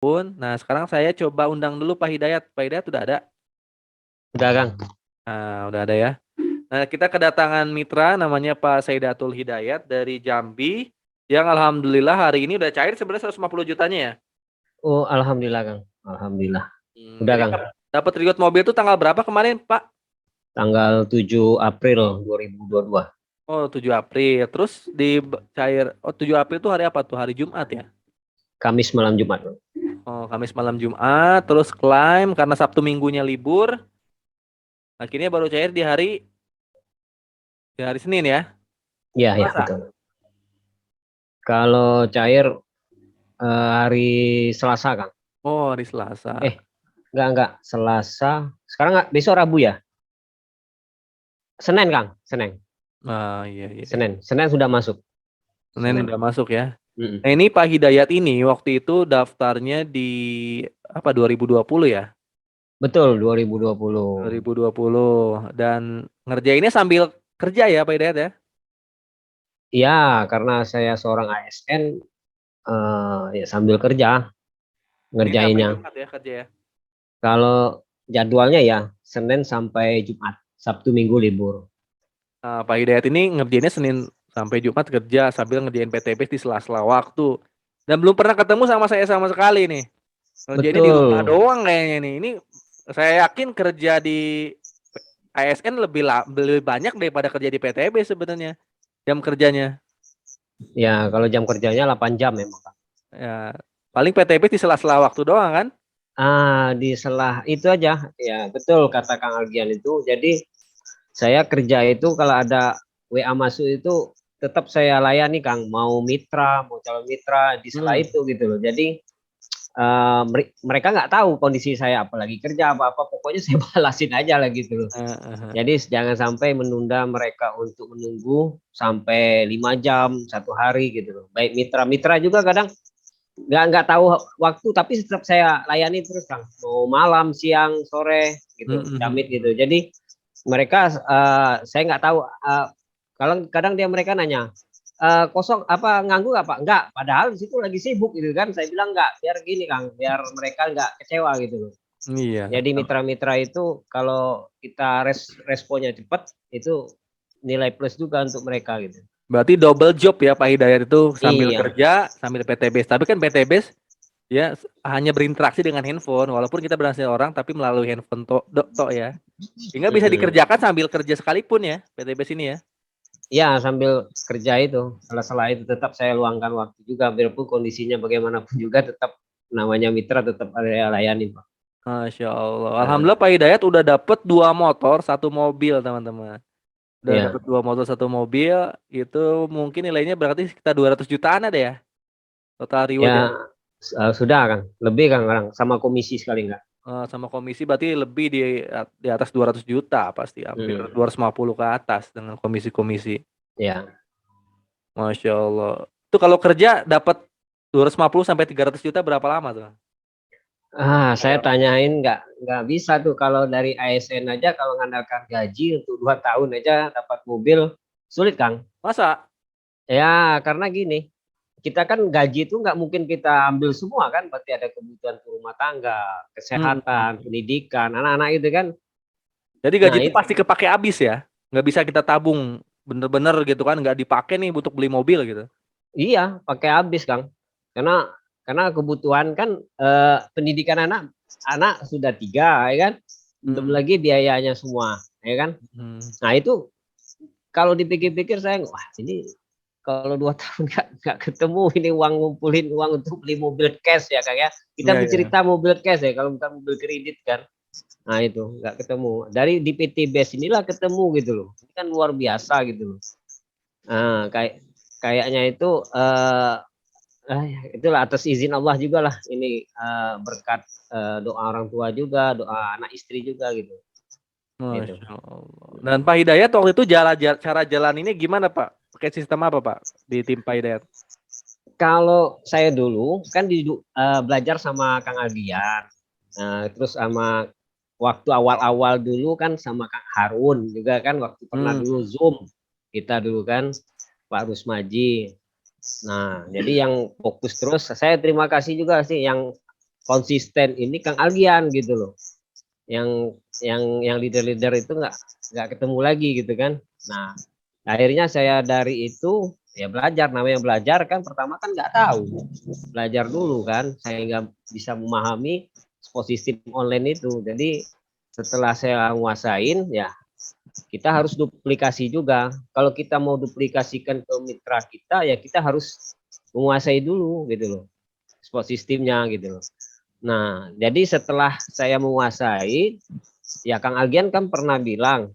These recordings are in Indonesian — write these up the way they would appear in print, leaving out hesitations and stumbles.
Nah, sekarang saya coba undang dulu Pak Hidayat. Pak Hidayat udah ada? Udah, Kang. Nah, udah ada ya. Nah, kita kedatangan mitra namanya Pak Saidatul Hidayat dari Jambi yang alhamdulillah hari ini udah cair sebenarnya 150 jutanya ya. Oh, alhamdulillah, Kang. Alhamdulillah. Udah, Jadi Kang. dapat reward mobil itu tanggal berapa kemarin, Pak? Tanggal 7 April 2022. Oh, 7 April. Terus cair, oh 7 April itu hari apa tuh? Hari Jumat ya? Kamis malam Jumat, Kang. Oh, Kamis malam Jumat. Terus klaim karena Sabtu Minggunya libur. Akhirnya baru cair di hari Senin ya? Iya, ya, Masa? betul. Kalau cair hari Selasa, Kang. Oh, hari Selasa. Eh, enggak. Selasa. Sekarang enggak, besok Rabu ya? Senin, Kang. Senin. Ah, iya, iya, iya. Senin sudah masuk. Senin Senin. udah masuk ya. Mm-mm. Nah, ini Pak Hidayat ini waktu itu daftarnya di apa 2020 ya? Betul, 2020. 2020 dan ngerjainnya sambil kerja ya Pak Hidayat ya? Iya, karena saya seorang ASN, ya sambil kerja Senin sampai ngerjainnya. Jumat ya kerja ya. Kalau jadwalnya ya Senin sampai Jumat, Sabtu Minggu libur. Nah, Pak Hidayat ini ngerjainnya Senin sampai Jumat kerja sambil ngerjain PTB di sela-sela waktu. Dan belum pernah ketemu sama saya sama sekali nih. Ngerjainnya di rumah Betul. doang kayaknya nih. Ini saya yakin kerja di ASN lebih banyak daripada kerja di PTB sebenarnya jam kerjanya. Ya, kalau jam kerjanya 8 jam memang, Kak. Ya, paling PTB di sela-sela waktu doang kan? Di selah itu aja. Ya, betul kata Kang Algian itu. Jadi saya kerja itu kalau ada WA masuk itu tetap saya layani, Kang. Mau mitra, mau calon mitra di selah Hmm. itu gitu loh. Jadi mereka nggak tahu kondisi saya apalagi kerja apa-apa. Pokoknya saya balasin aja lah gitu loh. Eh, eh, eh. Jadi jangan sampai menunda mereka untuk menunggu sampai 5 jam 1 hari gitu loh. Baik mitra-mitra juga kadang nggak tahu waktu tapi tetap saya layani terus, Kang. Mau malam, siang, sore Hmm, gitu, hmm, damit hmm. gitu. Jadi mereka saya nggak tahu kalau kadang mereka nanya kosong apa nganggu apa enggak, padahal di situ lagi sibuk gitu kan. Saya bilang enggak, biar gini, Kang, biar mereka nggak kecewa gitu loh. Iya. Jadi mitra-mitra itu kalau kita responnya cepat itu nilai plus juga untuk mereka gitu. Berarti double job ya Pak Hidayat itu sambil Iya, kerja, sambil PTB. Tapi kan PTB ya hanya berinteraksi dengan handphone walaupun kita berhasil orang tapi melalui handphone to ya. Sehingga bisa dikerjakan sambil kerja sekalipun ya PTB sini ya. ya sambil kerja itu, setelah itu tetap saya luangkan waktu juga, biarpun kondisinya bagaimanapun juga tetap namanya mitra tetap ada layani, Pak. Masya Allah. Nah, Alhamdulillah Pak Hidayat udah dapet 2 motor, 1 mobil teman-teman. Udah dapet ya, 2 motor, 1 mobil. Itu mungkin nilainya berarti sekitar 200 jutaan ada ya. Total reward ya. ya sudah, Kang, lebih, Kang, Kang, sama komisi sekali enggak. Sama komisi berarti lebih di atas 200 juta pasti. Hampir Hmm, 250 ke atas dengan komisi-komisi. ya. Masya Allah. Itu kalau kerja dapat 250 sampai 300 juta berapa lama tuh? Saya tanyain nggak bisa tuh kalau dari ASN aja kalau ngandalkan gaji untuk 2 tahun aja dapat mobil sulit, Kang. Masa? Ya karena gini, kita kan gaji itu nggak mungkin kita ambil semua kan, berarti ada kebutuhan rumah tangga, Hmm. kesehatan, pendidikan, anak-anak itu kan. Jadi gaji Nah itu itu pasti kepake habis ya? Nggak bisa kita tabung bener-bener gitu kan? Nggak dipakai nih untuk beli mobil gitu. iya pakai habis, Kang. Karena kebutuhan kan pendidikan anak anak sudah 3 ya kan, belum Hmm. lagi biayanya semua ya kan. Hmm. Nah itu kalau dipikir-pikir saya wah ini kalau 2 tahun nggak ketemu ini uang, ngumpulin uang untuk beli mobil cash ya, Kang, ya. Kita Iya, iya. bercerita mobil cash ya, kalau bukan mobil kredit kan. Nah itu nggak ketemu. Dari di PT Base inilah ketemu gitu loh. Ini kan luar biasa gitu loh. Nah, kayaknya itu itulah atas izin Allah juga lah ini, berkat doa orang tua juga, doa anak istri juga gitu. Itu. Masya Allah. Dan Pak Hidayat waktu itu cara jalan ini gimana Pak? Pakai sistem apa Pak di tim Pak Hidayat? Kalau saya dulu kan belajar sama Kang Aldian. Nah, terus sama waktu awal-awal dulu kan sama Kang Harun juga kan, waktu pernah Hmm. dulu Zoom kita dulu kan, Pak Rusmaji. Nah, jadi yang fokus terus saya terima kasih juga sih yang konsisten ini Kang Algian gitu loh. Yang leader-leader itu nggak ketemu lagi gitu kan. Nah, akhirnya saya dari itu ya belajar, namanya belajar kan pertama kan nggak tahu, belajar dulu kan sehingga bisa memahami sistem online itu. Jadi setelah saya nguasain ya kita harus duplikasi juga. Kalau kita mau duplikasikan ke mitra kita ya kita harus menguasai dulu gitu loh sistemnya gitu loh. Nah, jadi setelah saya menguasai, ya Kang Algian kan pernah bilang,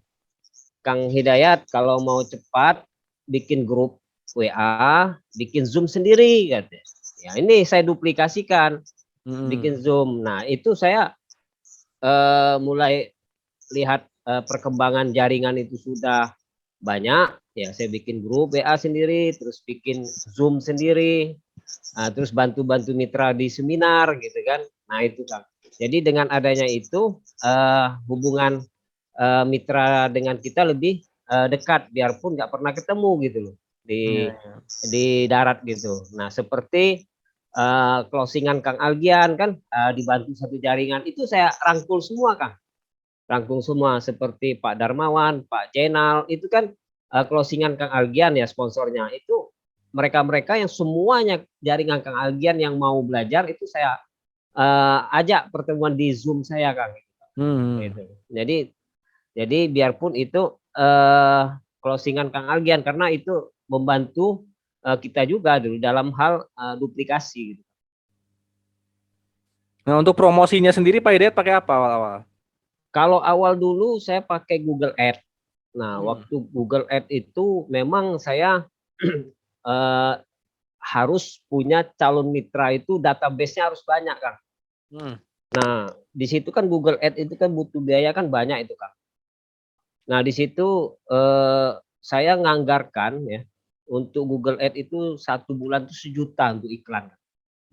Kang Hidayat kalau mau cepat bikin grup WA, bikin Zoom sendiri katanya. Ya ini saya duplikasikan, bikin Zoom. Nah, itu saya mulai lihat perkembangan jaringan itu sudah banyak, ya saya bikin grup WA sendiri, terus bikin Zoom sendiri, terus bantu-bantu mitra di seminar gitu kan. Nah itu Kang. Jadi dengan adanya itu hubungan mitra dengan kita lebih dekat, biarpun nggak pernah ketemu gitu loh di darat gitu. Nah seperti closingan Kang Algian kan dibantu satu jaringan itu saya rangkul semua Kang, rangkul semua seperti Pak Darmawan, Pak Jenal itu kan closingan Kang Algian ya sponsornya itu mereka-mereka yang semuanya jaringan Kang Algian yang mau belajar itu saya ajak pertemuan di Zoom saya Kang. Gitu. Jadi biarpun itu closingan Kang Algian karena itu membantu kita juga dulu dalam hal duplikasi. Gitu. Nah untuk promosinya sendiri Pak Hidayat pakai apa awal-awal? Kalau awal dulu saya pakai Google Ads. Nah waktu Google Ads itu memang saya harus punya calon mitra itu database-nya harus banyak Kang. Nah di situ kan Google Ads itu kan butuh biaya kan banyak itu Kang. Nah di situ saya nganggarkan ya untuk Google Ads itu 1 bulan itu 1 juta untuk iklan.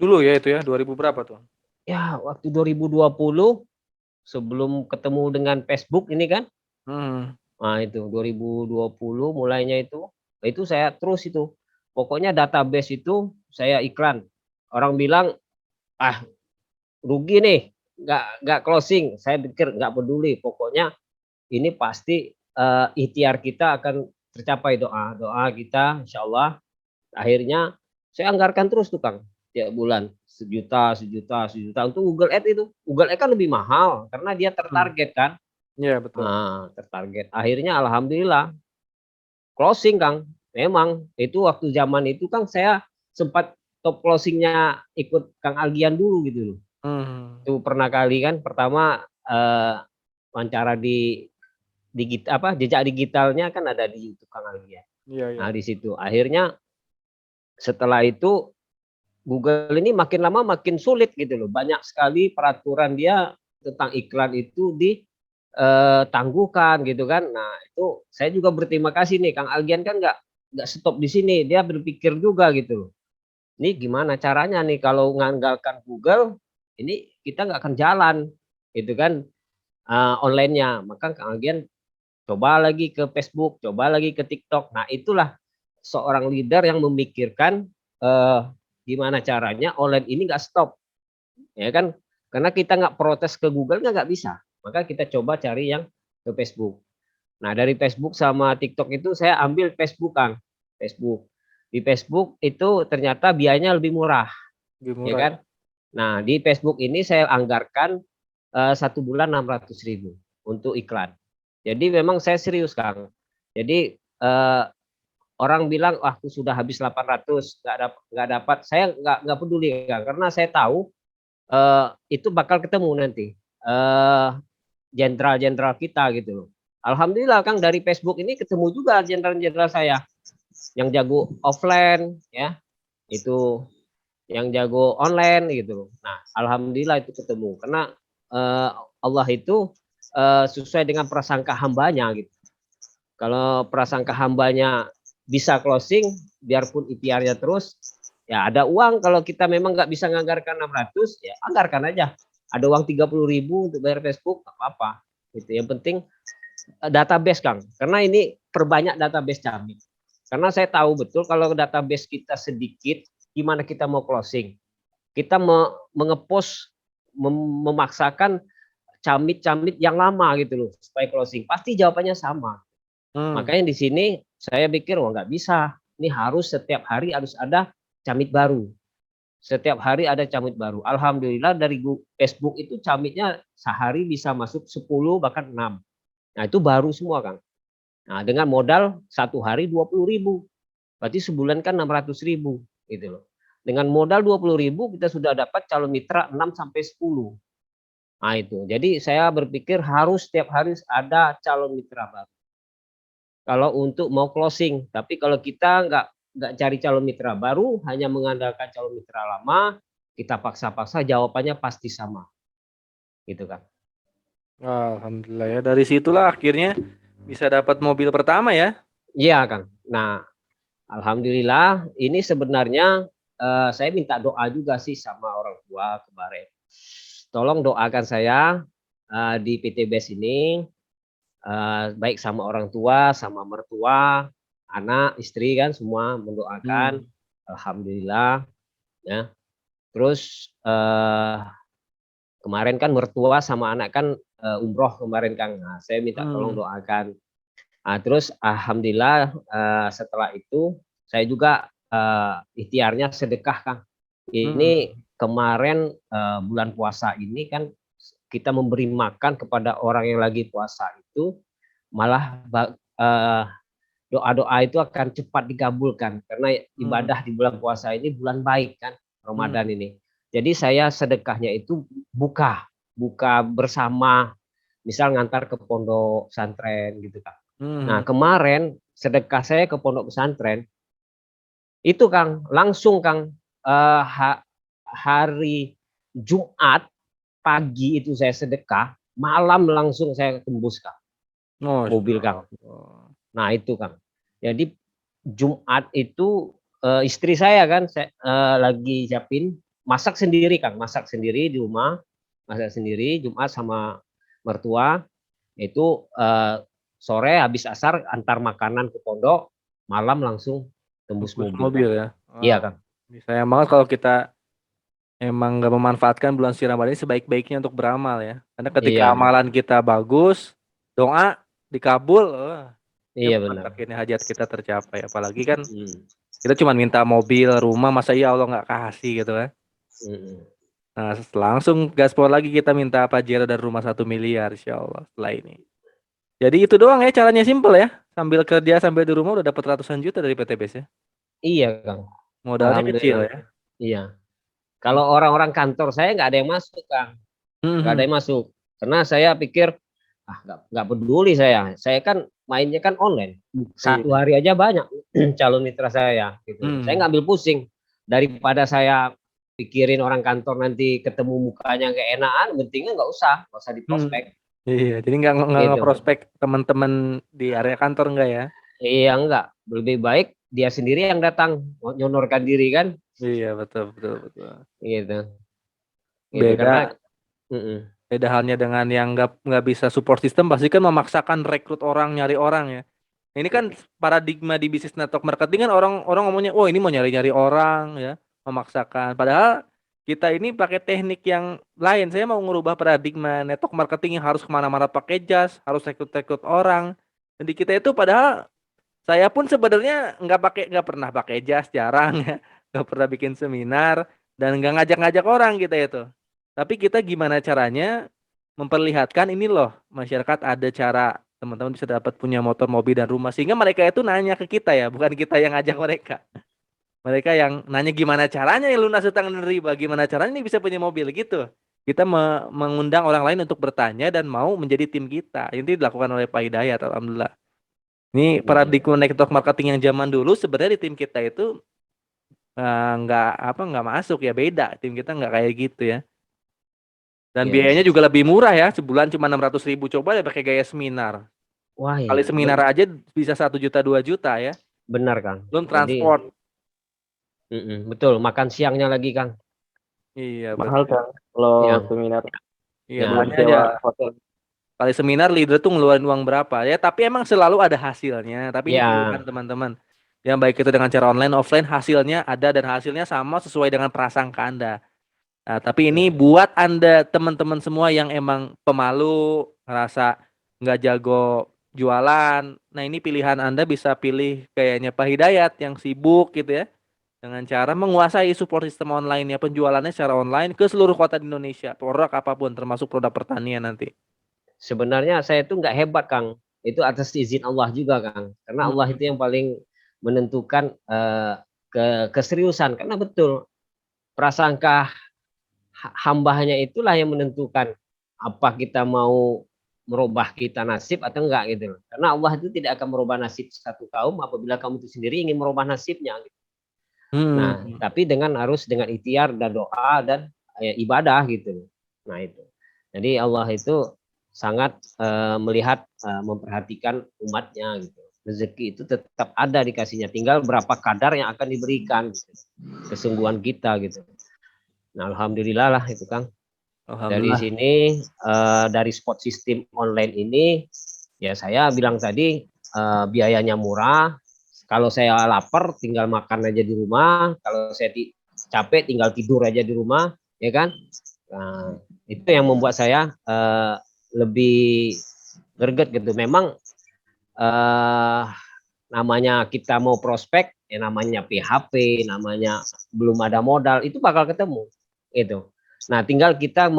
Dulu ya itu ya 2000 berapa tuh? Ya waktu 2020 sebelum ketemu dengan Facebook ini kan. Nah itu 2020 mulainya itu saya terus itu pokoknya database itu saya iklan. Orang bilang rugi nih nggak closing, saya pikir nggak peduli, pokoknya ini pasti ikhtiar kita akan tercapai, doa kita insya Allah. Akhirnya saya anggarkan terus tuh Kang tiap bulan 1 juta untuk Google Ads itu. Google Ads kan lebih mahal karena dia tertarget kan. Iya betul. Nah, tertarget. Akhirnya alhamdulillah closing Kang. Memang itu waktu zaman itu Kang saya sempat top closingnya ikut Kang Algian dulu gitu loh. Itu pernah kali kan pertama wawancara di jejak digitalnya kan ada di YouTube Kang Algian. Nah di situ akhirnya setelah itu Google ini makin lama makin sulit gitu loh. Banyak sekali peraturan dia tentang iklan itu ditangguhkan gitu kan. Nah itu saya juga berterima kasih nih Kang Algian kan nggak stop di sini, dia berpikir juga gitu loh. Ini gimana caranya nih kalau mengandalkan Google ini kita nggak akan jalan gitu kan online-nya. Maka Kang Algian coba lagi ke Facebook, coba lagi ke TikTok. Nah itulah seorang leader yang memikirkan gimana caranya online ini nggak stop, ya kan? Karena kita nggak protes ke Google nggak bisa. Maka kita coba cari yang ke Facebook. Nah dari Facebook sama TikTok itu saya ambil Facebook Kang, Facebook. Di Facebook itu ternyata biayanya lebih murah, ya kan? Nah di Facebook ini saya anggarkan 1 bulan 600.000 untuk iklan. Jadi memang saya serius Kang. Jadi orang bilang aku sudah habis 800 nggak dapat, saya nggak peduli Kang, karena saya tahu itu bakal ketemu nanti jenderal-jenderal kita gitu loh. Alhamdulillah Kang dari Facebook ini ketemu juga jenderal-jenderal saya yang jago offline ya, itu yang jago online gitu. Nah alhamdulillah itu ketemu karena Allah itu sesuai dengan prasangka hambanya gitu. Kalau prasangka hambanya bisa closing, biarpun IPR-nya terus, ya ada uang. Kalau kita memang nggak bisa nganggarkan 600, ya anggarkan aja. Ada uang 30.000 untuk bayar Facebook, nggak apa-apa. Gitu. Yang penting database Kang, karena ini perbanyak database kami. Karena saya tahu betul kalau database kita sedikit, gimana kita mau closing? Kita mau mengepost memaksakan camit-camit yang lama gitu loh supaya closing. Pasti jawabannya sama. Makanya di sini saya pikir wah nggak bisa. Ini harus setiap hari harus ada camit baru. Setiap hari ada camit baru. Alhamdulillah dari Facebook itu camitnya sehari bisa masuk 10 bahkan 6. Nah itu baru semua Kang. Nah dengan modal satu hari 20.000. Berarti sebulan kan 600.000 gitu loh. Dengan modal 20.000 kita sudah dapat calon mitra 6 sampai 10. Nah itu. Jadi saya berpikir harus setiap hari ada calon mitra baru. Kalau untuk mau closing, tapi kalau kita nggak cari calon mitra baru, hanya mengandalkan calon mitra lama, kita paksa-paksa jawabannya pasti sama, gitu kan? Alhamdulillah ya, dari situlah akhirnya bisa dapat mobil pertama ya. Iya Kang. Nah, alhamdulillah ini sebenarnya saya minta doa juga sih sama orang tua kemarin. Tolong doakan saya di PTBS ini baik sama orang tua, sama mertua, anak, istri kan semua mendoakan. Alhamdulillah ya. Terus kemarin kan mertua sama anak kan umroh kemarin Kang. Nah, saya minta tolong doakan. Nah, terus alhamdulillah setelah itu saya juga ikhtiarnya sedekah Kang. Ini kemarin bulan puasa ini kan kita memberi makan kepada orang yang lagi puasa itu malah doa-doa itu akan cepat dikabulkan karena ibadah di bulan puasa ini bulan baik kan, Ramadan ini. Jadi saya sedekahnya itu buka bersama, misal ngantar ke pondok pesantren gitu Kang. Nah kemarin sedekah saya ke pondok pesantren itu Kang langsung Kang hari Jumat pagi itu saya sedekah, malam langsung saya tembus Kang mobil Kang. Nah itu Kang. Jadi Jumat itu istri saya kan lagi siapin masak sendiri Kang, masak sendiri di rumah, masak sendiri Jumat sama mertua itu sore habis asar antar makanan ke pondok, malam langsung tembus mobil ya. Iya Kang. Sayang banget kalau kita emang nggak memanfaatkan bulan suci Ramadan ini sebaik-baiknya untuk beramal ya. Karena ketika amalan kita bagus, doa dikabul, iya benar. akhirnya hajat kita tercapai. Apalagi kan kita cuma minta mobil, rumah, masa iya Allah nggak kasih gitu kan. Nah langsung gaspol lagi kita minta Pajero dan rumah 1 miliar insya Allah setelah ini. Jadi itu doang ya, caranya simple ya. Sambil kerja sambil di rumah udah dapat ratusan juta dari PTBS ya. Iya Kang. Modalnya kecil ya. Iya. Kalau orang-orang kantor saya nggak ada yang masuk Kang. Nggak ada yang masuk. Karena saya pikir nggak peduli saya. Saya kan mainnya kan online. Satu hari aja banyak calon mitra saya. Gitu. Saya nggak ambil pusing. Daripada saya pikirin orang kantor nanti ketemu mukanya nggak enakan, pentingnya nggak usah di prospek. Iya, jadi nggak ngeprospek teman-teman di area kantor enggak ya? Iya enggak. Lebih baik dia sendiri yang datang nyonorkan diri kan. Iya betul. Gitu. Beda. Karena, beda halnya dengan yang nggak bisa support system, pasti kan memaksakan rekrut orang, nyari orang ya. Ini kan paradigma di bisnis network marketing kan orang ngomongnya, oh ini mau nyari orang ya, memaksakan. Padahal kita ini pakai teknik yang lain. Saya mau ngubah paradigma network marketing yang harus kemana-mana pakai jas, harus rekrut orang. Dan di kita itu padahal saya pun sebenarnya nggak pernah pakai jas, jarang ya, nggak pernah bikin seminar dan nggak ngajak-ngajak orang kita itu. Tapi kita gimana caranya memperlihatkan ini loh masyarakat ada cara teman-teman bisa dapat punya motor, mobil dan rumah sehingga mereka itu nanya ke kita ya, bukan kita yang ngajak mereka. Mereka yang nanya gimana caranya ya lunas utang dan riba, gimana caranya ini bisa punya mobil gitu. Kita mengundang orang lain untuk bertanya dan mau menjadi tim kita. Ini dilakukan oleh Pak Hidayat, alhamdulillah. Ini paradigma network marketing yang zaman dulu sebenarnya di tim kita itu nggak masuk ya, beda. Tim kita nggak kayak gitu ya. Dan biayanya juga lebih murah ya, sebulan cuma 600.000. Coba deh pakai gaya seminar. Wah, kali seminar aja bisa 1 juta 2 juta ya. Benar Kang. Belum transport. Betul, makan siangnya lagi Kang. Iya mahal betul. Kang kalau seminar. Iya makanya aja hotel. kali seminar leader tuh ngeluarin uang berapa ya, tapi emang selalu ada hasilnya. Tapi ini kan teman-teman, yang baik itu dengan cara online offline, hasilnya ada dan hasilnya sama sesuai dengan prasangka Anda. Nah, tapi ini Ya. buat Anda teman-teman semua yang emang pemalu, ngerasa nggak jago jualan. Nah, ini pilihan Anda bisa pilih kayaknya Pak Hidayat yang sibuk gitu ya. Dengan cara menguasai support sistem online ya, penjualannya secara online ke seluruh kota di Indonesia. Produk apapun termasuk produk pertanian nanti. Sebenarnya saya itu nggak hebat, Kang. Itu atas izin Allah juga, Kang. Karena Allah itu yang paling menentukan keseriusan. Karena betul prasangka hambanya itulah yang menentukan apa kita mau merubah kita nasib atau enggak gitu loh. Karena Allah itu tidak akan merubah nasib satu kaum apabila kamu itu sendiri ingin merubah nasibnya. Nah, Hmm. tapi harus dengan ikhtiar dan doa dan ibadah gitu. Nah itu. Jadi Allah itu sangat melihat, memperhatikan umatnya gitu. Rezeki itu tetap ada dikasihnya, tinggal berapa kadar yang akan diberikan gitu. Kesungguhan kita gitu. Nah, alhamdulillah lah itu Kang. Dari Alhamdulillah. sini dari spot sistem online ini ya saya bilang tadi biayanya murah. Kalau saya lapar tinggal makan aja di rumah. Kalau saya capek tinggal tidur aja di rumah, ya kan? Nah, itu yang membuat saya lebih greget gitu. Memang eh, namanya kita mau prospek, ya namanya PHP, namanya belum ada modal, itu bakal ketemu. Itu. Nah, tinggal kita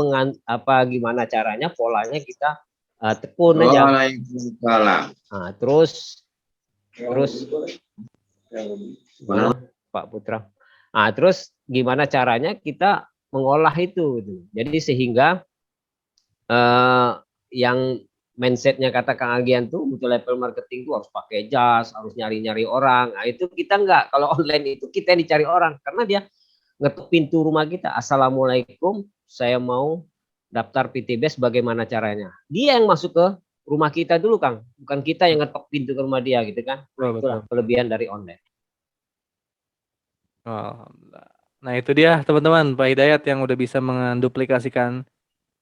gimana caranya, polanya kita tekun aja. Waalaikumsalam. Nah, terus mana Pak Putra? Nah, terus gimana caranya kita mengolah itu gitu. Jadi sehingga eh, yang mindsetnya kata Kang Agian tuh untuk level marketing tuh harus pakai jas, harus nyari-nyari orang. Nah, itu kita enggak. Kalau online itu kita yang dicari orang karena dia ngetuk pintu rumah kita. Assalamualaikum, saya mau daftar PTBS bagaimana caranya? Dia yang masuk ke rumah kita dulu, Kang. Bukan kita yang ngetok pintu ke rumah dia gitu kan. Nah, Betul, itulah betul. kelebihan dari online. Alhamdulillah. Nah, itu dia teman-teman Pak Hidayat yang udah bisa menduplikasikan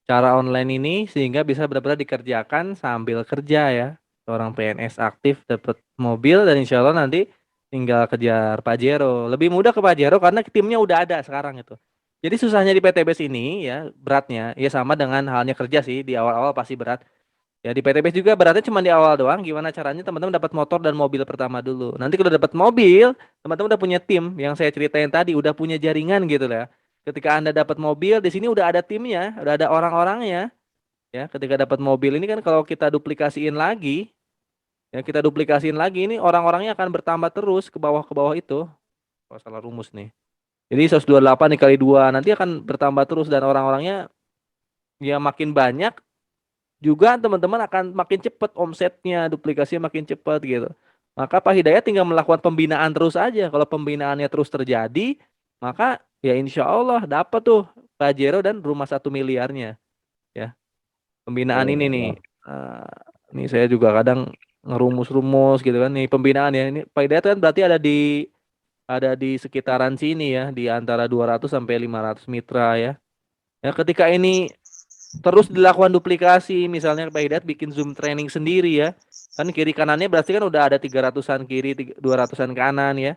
cara online ini sehingga bisa benar-benar dikerjakan sambil kerja ya. Seorang PNS aktif dapat mobil dan insya Allah nanti tinggal kejar Pajero. Lebih mudah ke Pajero karena timnya udah ada sekarang itu. Jadi susahnya di PTBS ini ya beratnya ya sama dengan halnya kerja sih di awal-awal pasti berat. Ya di PTBS juga beratnya cuma di awal doang. Gimana caranya teman-teman dapat motor dan mobil pertama dulu. Nanti kalau dapat mobil, teman-teman udah punya tim yang saya ceritain tadi, udah punya jaringan gitu lah. Ketika Anda dapat mobil, di sini udah ada timnya, udah ada orang-orangnya. Ya, ketika dapat mobil ini kan kalau kita duplikasiin lagi, ya kita duplikasiin lagi ini orang-orangnya akan bertambah terus ke bawah itu. Oh, salah rumus nih. Jadi 128 dikali 2 nanti akan bertambah terus dan orang-orangnya ya makin banyak juga teman-teman akan makin cepat omsetnya, duplikasinya makin cepat gitu. Maka Pak Hidayat tinggal melakukan pembinaan terus aja. Kalau pembinaannya terus terjadi, maka ya insya Allah dapat tuh Pajero dan rumah 1 miliarnya. Ya, pembinaan ini nih. Eh, Ini saya juga kadang ngerumus-rumus gitu kan nih pembinaan ya. Ini Pak Hidayat kan berarti ada di sekitaran sini ya, di antara 200 sampai 500 mitra ya. Ya, ketika ini terus dilakukan duplikasi, misalnya Pak Hidayat bikin Zoom training sendiri ya. Kan kiri kanannya berarti kan udah ada 300-an kiri, 200-an kanan ya.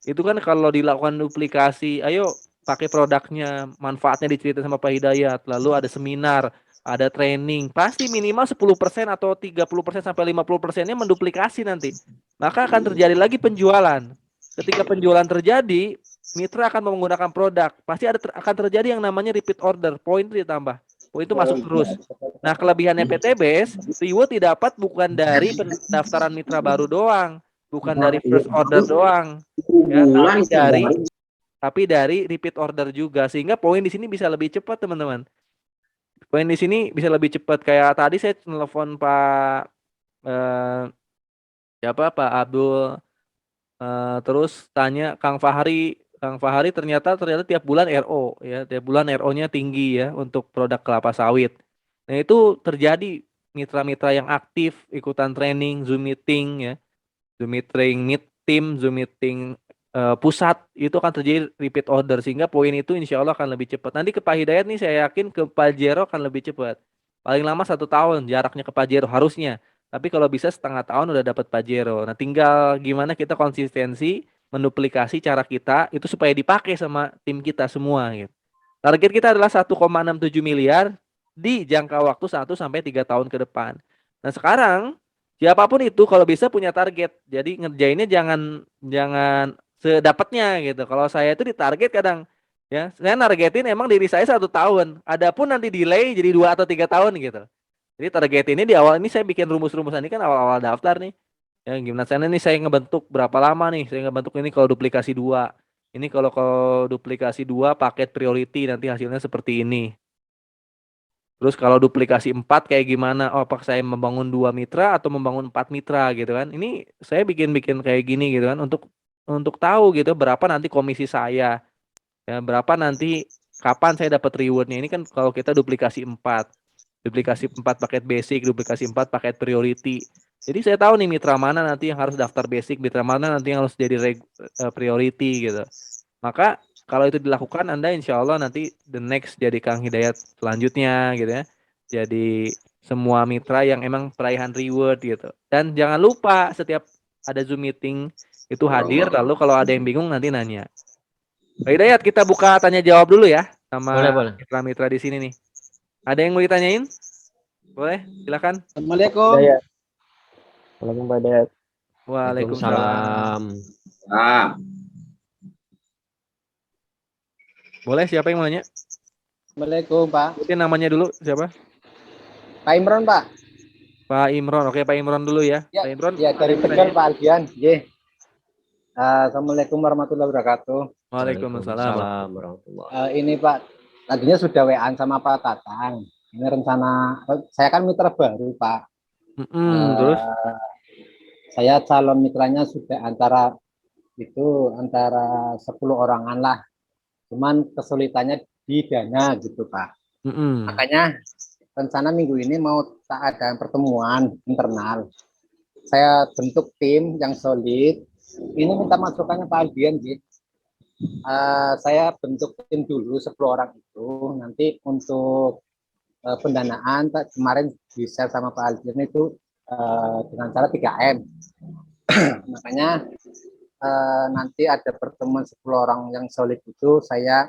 Itu kan kalau dilakukan duplikasi, ayo pakai produknya, manfaatnya diceritain sama Pak Hidayat, lalu ada seminar, ada training, pasti minimal 10% atau 30% sampai 50%-nya menduplikasi nanti. Maka akan terjadi lagi penjualan. Ketika penjualan terjadi, mitra akan menggunakan produk. Pasti akan terjadi yang namanya repeat order, poin itu ditambah. Oh itu masuk terus. Nah kelebihannya PTBS, reward didapat bukan dari pendaftaran mitra baru doang, bukan dari first order doang, ya, Bulan tapi dari repeat order juga, sehingga poin di sini bisa lebih cepat teman-teman. Poin di sini bisa lebih cepat. Kayak tadi saya telepon Pak eh, siapa Pak Abdul, terus tanya Kang Fahri ternyata tiap bulan RO ya, tiap bulan RO-nya tinggi ya untuk produk kelapa sawit. Nah, itu terjadi mitra-mitra yang aktif ikutan training, Zoom meeting ya, Zoom meeting meet tim, Zoom meeting pusat itu akan terjadi repeat order sehingga poin itu insya Allah akan lebih cepat. Nanti ke Pak Hidayat nih saya yakin ke Pajero akan lebih cepat. Paling lama 1 tahun jaraknya ke Pajero harusnya. Tapi kalau bisa setengah tahun udah dapat Pajero. Nah tinggal gimana kita konsistensi menduplikasi cara kita itu supaya dipakai sama tim kita semua gitu. Target kita adalah 1,67 miliar di jangka waktu 1 sampai 3 tahun ke depan. Nah, sekarang siapapun itu kalau bisa punya target. Jadi ngerjainnya jangan jangan sedapatnya gitu. Kalau saya itu ditarget kadang ya, saya nargetin emang diri saya 1 tahun. Adapun nanti delay jadi 2 atau 3 tahun gitu. Jadi target ini di awal ini saya bikin rumus-rumusan ini kan awal-awal daftar nih. Ya gimana sana nih saya ngebentuk berapa lama nih saya ngebentuk ini kalau duplikasi 2. Ini kalau duplikasi 2 paket priority nanti hasilnya seperti ini. Terus kalau duplikasi 4 kayak gimana? Oh, apakah saya membangun 2 mitra atau membangun 4 mitra gitu kan? Ini saya bikin-bikin kayak gini gitu kan untuk tahu gitu berapa nanti komisi saya. Ya, berapa nanti kapan saya dapat rewardnya. Ini kan kalau kita duplikasi 4. Duplikasi 4 paket basic, duplikasi 4 paket priority. Jadi saya tahu nih mitra mana nanti yang harus daftar basic, mitra mana nanti yang harus jadi priority gitu. Maka kalau itu dilakukan Anda insya Allah nanti the next jadi Kang Hidayat selanjutnya gitu ya. Jadi semua mitra yang emang peraihan reward gitu. Dan jangan lupa setiap ada Zoom meeting itu hadir, lalu kalau ada yang bingung nanti nanya. Pak Hidayat, kita buka tanya jawab dulu ya Boleh, sama boleh. mitra-mitra di sini nih. Ada yang mau ditanyain? Boleh, silakan. Assalamualaikum. Hidayat. Assalamualaikum Pak Hidayat. Waalaikumsalam. Boleh, siapa yang mau nanya? Assalamualaikum Pak. Sebutin namanya dulu, siapa? Pak Imron Pak. Pak Imron. Oke, Pak Imron dulu ya. Ya, Pak Imron. ya ada dari yang mau Tegal nanya? Pak Aldian. Ye. Assalamualaikum warahmatullahi wabarakatuh. Waalaikumsalam. Warahmatullahi. Ini Pak, tadinya sudah WA sama Pak Tatang. Ini rencana, saya kan mitra baru Pak. Terus? Saya calon mitranya sudah antara 10 orangan lah. Cuman kesulitannya di dana gitu Pak. Makanya rencana minggu ini mau tak ada pertemuan internal. Saya bentuk tim yang solid. Ini minta masukannya Pak Aldian gitu. Saya bentuk tim dulu 10 orang itu. Nanti untuk pendanaan kemarin di-share sama Pak Aldian itu dengan cara 3M. Makanya nanti ada pertemuan 10 orang yang solid itu saya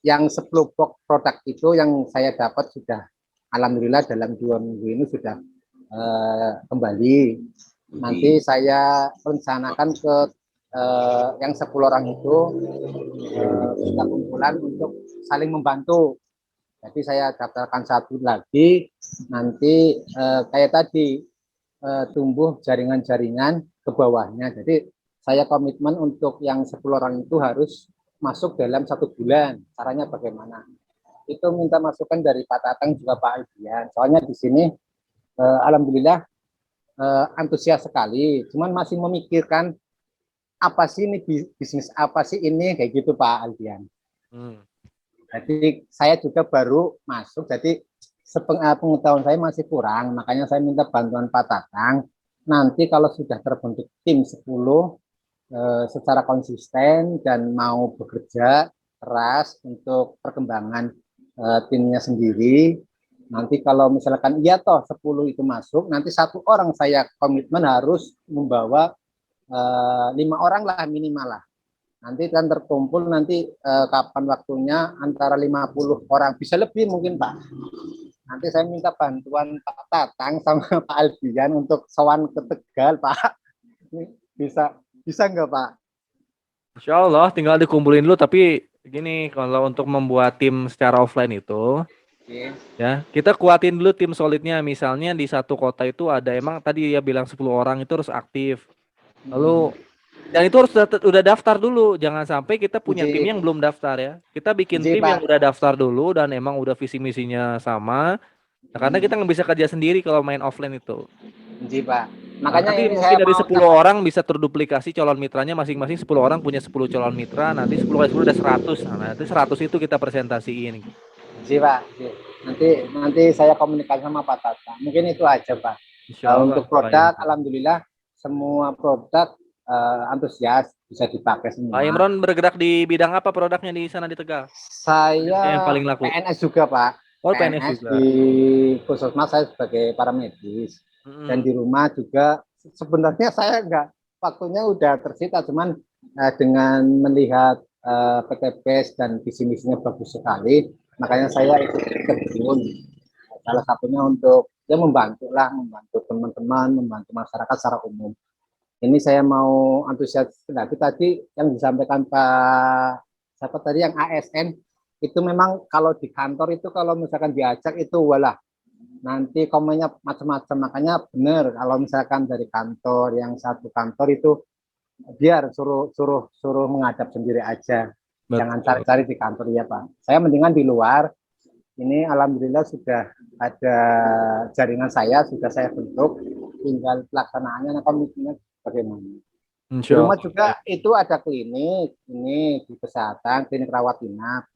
yang 10 box produk itu yang saya dapat sudah alhamdulillah dalam 2 minggu ini sudah kembali. Nanti saya rencanakan ke yang 10 orang itu kita kumpulan untuk saling membantu. Jadi saya daftarkan satu lagi, nanti kayak tadi tumbuh jaringan-jaringan ke bawahnya. Jadi saya komitmen untuk yang 10 orang itu harus masuk dalam 1 bulan. Caranya bagaimana? Itu minta masukan dari Pak Tatang juga Pak Aldian. Soalnya di sini alhamdulillah antusias sekali. Cuman masih memikirkan apa sih ini bisnis apa sih ini kayak gitu Pak Aldian. Jadi saya juga baru masuk. Jadi pengetahuan saya masih kurang. Makanya saya minta bantuan Pak Tatang. Nanti kalau sudah terbentuk tim 10 secara konsisten dan mau bekerja keras untuk perkembangan timnya sendiri. Nanti kalau misalkan iya toh 10 itu masuk, nanti 1 orang saya komitmen harus membawa 5 orang lah minimal lah. Nanti kan terkumpul nanti kapan waktunya antara 50 orang, bisa lebih mungkin Pak. Nanti saya minta bantuan Pak Tatang sama Pak Aldian untuk sowan ke Tegal Pak. Bisa nggak Pak? Insya Allah tinggal dikumpulin dulu, tapi gini, kalau untuk membuat tim secara offline itu ya kita kuatin dulu tim solidnya. Misalnya di satu kota itu ada emang tadi ya bilang 10 orang itu harus aktif. Lalu dan itu harus udah daftar dulu. Jangan sampai kita punya tim yang belum daftar ya. Kita bikin tim yang udah daftar dulu dan emang udah visi misinya sama. Nah, karena kita nggak bisa kerja sendiri kalau main offline itu. Pak. Makanya nanti ini mungkin saya dari mau 10 orang bisa terduplikasi calon mitranya masing-masing. 10 orang punya 10 calon mitra, nanti 10 kali 10 udah 100. Nah, nanti 100 itu kita presentasiin. Pak. Nanti saya komunikasi sama Pak Tata. Mungkin itu aja Pak. Untuk produk, alhamdulillah semua produk antusias bisa dipakai semua. Pak Imron bergerak di bidang apa produknya di sana di Tegal? Saya yang paling laku. PNS juga Pak. Oh, PNS juga. Di Puskesmas saya sebagai paramedis. Dan di rumah juga sebenarnya saya enggak, waktunya udah tersita, cuman dengan melihat PT Base dan visi misinya bagus sekali, makanya saya ikut terjun. Salah satunya untuk ya membantu teman-teman, membantu masyarakat secara umum. Ini saya mau antusias lagi tadi yang disampaikan Pak siapa tadi yang ASN itu memang kalau di kantor itu kalau misalkan diajak itu walah nanti komennya macam-macam, makanya benar kalau misalkan dari kantor yang satu kantor itu biar suruh menghadap sendiri aja, jangan Betul. cari-cari di kantor ya Pak. Saya mendingan di luar. Ini alhamdulillah sudah ada jaringan sudah saya bentuk, tinggal pelaksanaannya, nah komitmennya bagaimana. Di Insya rumah Allah. juga itu ada klinik, ini di kesehatan, klinik rawat inap.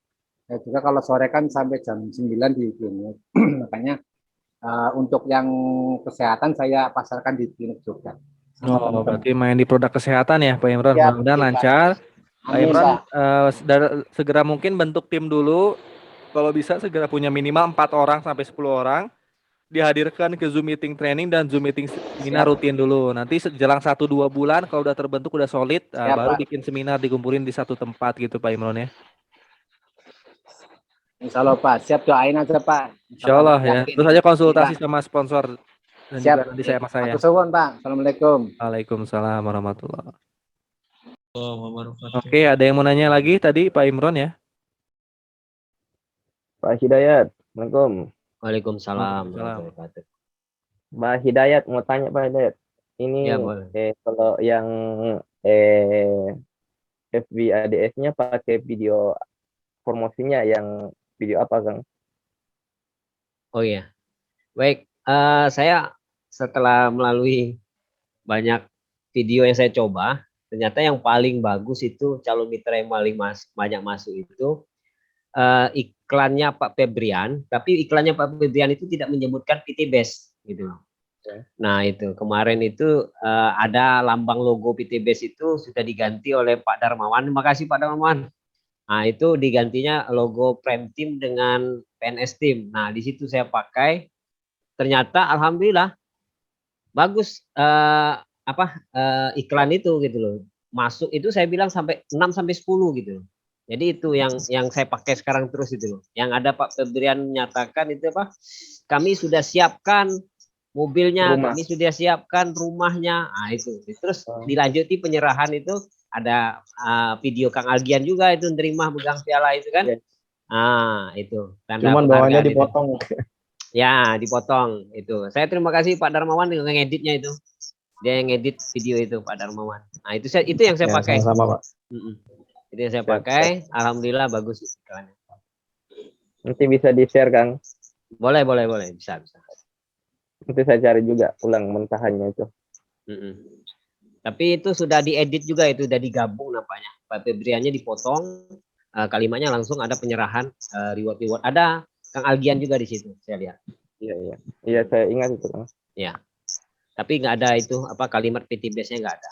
Ya juga kalau sore kan sampai jam 9 di klinik. Makanya untuk yang kesehatan saya pasarkan di klinik juga. Sama Oh, teman-teman. berarti main di produk kesehatan ya, Pak Imron. Ya, Mudah-mudahan Pak. lancar. Pak Amin, Imron, Pak. segera mungkin bentuk tim dulu. Kalau bisa segera punya minimal 4 orang sampai 10 orang. Dihadirkan ke Zoom meeting training dan Zoom meeting seminar Siap, rutin dulu. Nanti jelang 1-2 bulan kalau udah terbentuk udah solid, siap, baru Pak. bikin seminar dikumpulin di satu tempat gitu Pak Imron ya. Insya Allah, Pak. Siap, doain aja, Pak. Insya Insya Allah, Allah ya. yakin Terus ini. aja konsultasi Pak. sama sponsor dan Siap. juga nanti saya sama saya. Aku suwun, Pak. Assalamualaikum. Waalaikumsalam warahmatullahi wabarakatuh. Wabarakatuh. Oke, ada yang mau nanya lagi tadi Pak Imron ya? Pak Hidayat, Assalamualaikum. Waalaikumsalam Waalaikumsalam. warahmatullahi wabarakatuh. Pak Hidayat, mau tanya Pak Hidayat. Ini Ya, boleh. kalau yang FB ADS-nya pakai video promosinya yang video apa, Kang? Oh iya. Baik, saya setelah melalui banyak video yang saya coba, ternyata yang paling bagus itu calon mitra yang paling banyak masuk itu iklannya Pak Febrian, tapi iklannya Pak Febrian itu tidak menyebutkan PT Base gitu. Nah itu kemarin itu ada lambang logo PT Base itu sudah diganti oleh Pak Darmawan. Terima kasih Pak Darmawan. Nah itu digantinya logo Prime Team dengan PNS Team. Nah di situ saya pakai. Ternyata alhamdulillah bagus iklan itu gitu loh. Masuk itu saya bilang sampai 6 sampai 10 gitu loh. Jadi itu yang saya pakai sekarang terus itu loh. Yang ada Pak Febrian menyatakan itu apa? Kami sudah siapkan mobilnya, kami sudah siapkan rumahnya. Nah itu. Terus dilanjuti penyerahan itu ada video Kang Algian juga itu nerima pegang piala itu kan. Ah itu. Cuman bawahnya dipotong. Ya, dipotong itu. Saya terima kasih Pak Darmawan yang ngeditnya itu. Dia yang ngedit video itu Pak Darmawan. Nah, itu yang saya pakai. Sama-sama, Pak. Itu yang saya pakai. Alhamdulillah bagus iklannya. Nanti bisa di-share, Kang. Boleh, bisa. Nanti saya cari juga ulang mentahannya itu. Tapi itu sudah diedit juga, itu sudah digabung nampaknya. Pak Febriannya dipotong, kalimatnya langsung ada penyerahan reward. Ada Kang Algian juga di situ, saya lihat. Iya, saya ingat itu, Kang. Ya. Tapi nggak ada itu kalimat PT Base-nya nggak ada.